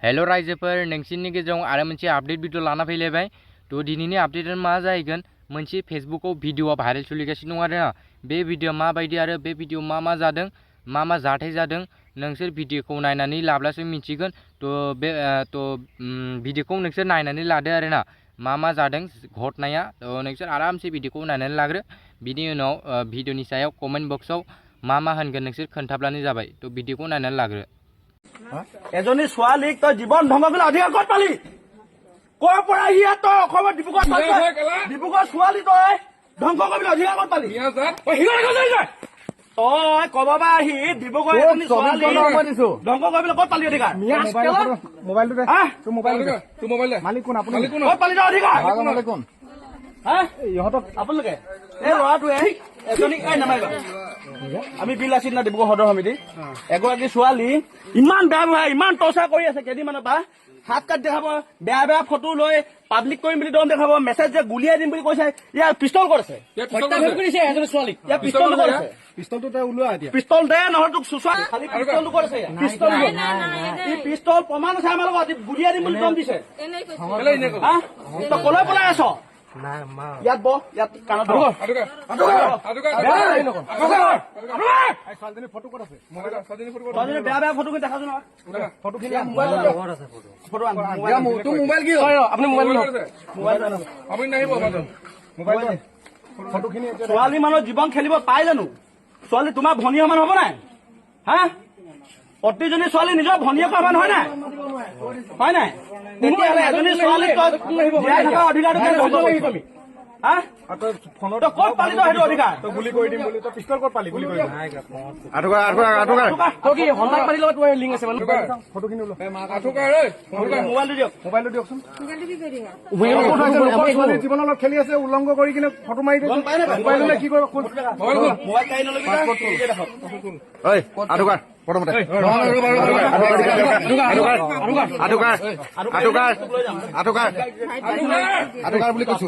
Hello रायजोफोर नोंसिनि गेजेराव आरो मोनसे आपडेट भिडिअ लाना फैलायबाय तो दिनैनि आपडेटआ मा जाहैगोन मोनसे फेसबुकआव भिडिअआ भाइरेल सोलिगासिनो दं आरोना बे भिडिअ माबायदि आरो बे भिडिअ मा जादों मा जाथाय जादों नोंसोर भिडिअखौ नायनानै लाब्लासो मिथिगोन तो भिडिअखौ नोंसोर नायनानै लादो आरोना मा जादों घटनाया तो नोंसोर आरामसे भिडिअखौ नायनानै लाग्रो बिनि उनाव भिडिअनि सायाव कमेन्ट बक्सआव मा होनगोन नोंसोर खोन्थाब्लानो जाबाय तो भिडिअखौ नायनानै लाग्रो এজনী ছোৱালীক তই জীৱন ধ্বংস কৰিবলৈ অধিকাৰ ক'ত পালি ক'ৰ পৰা আহি তই অসমৰ ডিব্ৰুগড় ছোৱালী তই ধ্বংস কৰিবলৈ অধিকাৰ ক'ত পালি তই ক'ব পৰা আহি ডিব্ৰুগড় এজনী ছোৱালী ধ্বংস কৰিবলৈ ক'ত পালি অধিকাৰ মালিক কোন আপুনি ক'ত পালি তই অধিকাৰ ইহঁতক আপোনালোকে এই ল'ৰাটোৱে এজনী নামাৰিবা আমি বিল আছিলো না ডিব্ৰুগড় সদৰ সমিতি এগৰাকী ছোৱালী ইমান বেয়া বেয়া ইমান টৰ্চাৰ কৰি আছে কেইদিনমানৰ পৰা হাত কাট দেখাব বেয়া ফটো লৈ পাব্লিক কৰিম বুলি দম দেখাব মেছেজ যে গুলিয়াই দিম বুলি কৈছে ইয়াৰ পিষ্টল কৰিছে পিষ্টলটো তই ওলোৱা এতিয়া পিষ্টল দে নহয় তোক চুচুৱা খালি পিষ্টলটো কৰিছে পিষ্টল প্ৰমাণ আছে আমাৰ লগত গুলিয়াই দিম বুলি দম দিছে তই কলৈ পলাই আছ ইয়াত বহ ইয়াত কাণত ফটো ক'ত আছে বেয়া বেয়া ফটো দেখা যোৱা ফটোখিনি মোবাইল কি হয় আপুনি মোবাইল ফটোখিনি ছোৱালী মানুহৰ জীৱন খেলিব পাই জানো ছোৱালী তোমাৰ ভনী সমান হ'ব নাই হা প্ৰতিজনী ছোৱালী নিজৰ ভনীয়েকৰ সমান হয় নাই তেতিয়াহ'লে এজনী ছোৱালীক জীয়াই থকা অধিকাৰটো তুমি ফোনত ক'ত পালি তই সেইটো অধিকাৰ তই গুলি কৰি দিম বুলি তই পিষ্টল ক'ত পালি গুলি কৰি লিংক আছে ফটোখিনি মোবাইলটো দিয়কচোন জীৱনৰ লগত খেলি আছে উলংঘ কৰি কিনে ফটো মাৰি মোবাইল কি কৰিব প্ৰথমতে বুলি কৈছো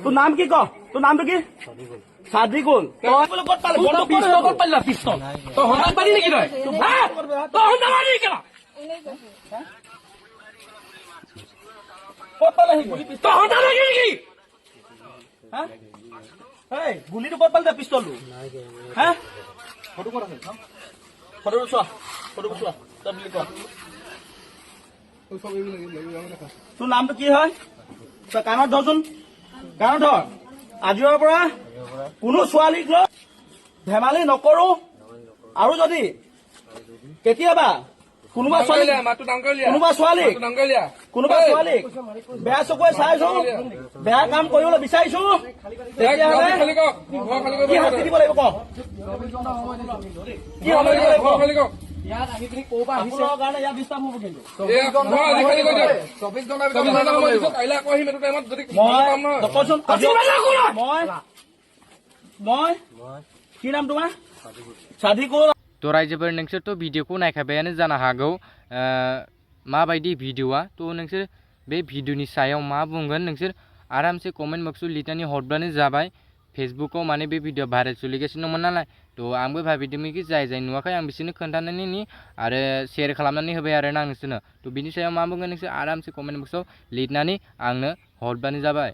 তোৰ নাম কি তোৰ নামটো কি সাদিকুল ক'ত পালি পিষ্টল তই হঠাৎ পালি নেকি গুলিটো ক'ত পালি পিষ্টলটো হা ফটো ক'ত আছে ফটোটো চোৱা তই বুলি কোৱা তোৰ নামটো কি হয় তই কাণত ধৰচোন কাণত ধৰ আজিৰ পৰা কোনো ছোৱালীক লৈ ধেমালি নকৰো আৰু যদি কেতিয়াবা কোনোবা ছোৱালীক বেয়া চকুৱে চাইছো বেয়া কাম কৰিবলৈ বিচাৰিছো তেতিয়াহ'লে কি শাস্তি দিব লাগিব ইয়াত আহি পিনি ক'ৰ পৰা আহিছে কাৰণে ইয়াত ডিষ্টাৰ্ব হ'ব কিন্তু মই কি नाम তোমাৰ सादिकुल तो रायजोफोर नोंसोरथ' भिडिअखौ नायखाबायानो जानो हागौ माबायदि भिडिअआ तो नोंसोर बे भिडिअनि सायाव मा बुंगोन नोंसोर आरामसे कमेन्ट बक्सआव लिरनानै हरब्लानो जाबाय फेसबुकआव माने बे भिडिअ भाइरेल सोलिगासिनो दंमोन नालाय तो आंबो भाबिदोंमोन कि जाय नुवाखै आं बिसोरनो खोन्थानायनि आरो शेयार खालामनानै होबाय आरोना आं नोंसोरनो तो बिनि सायाव मा बुंगोन नोंसोर आरामसे कमेन्ट बक्सआव लिरनानै आंनो हरब्लानो जाबाय।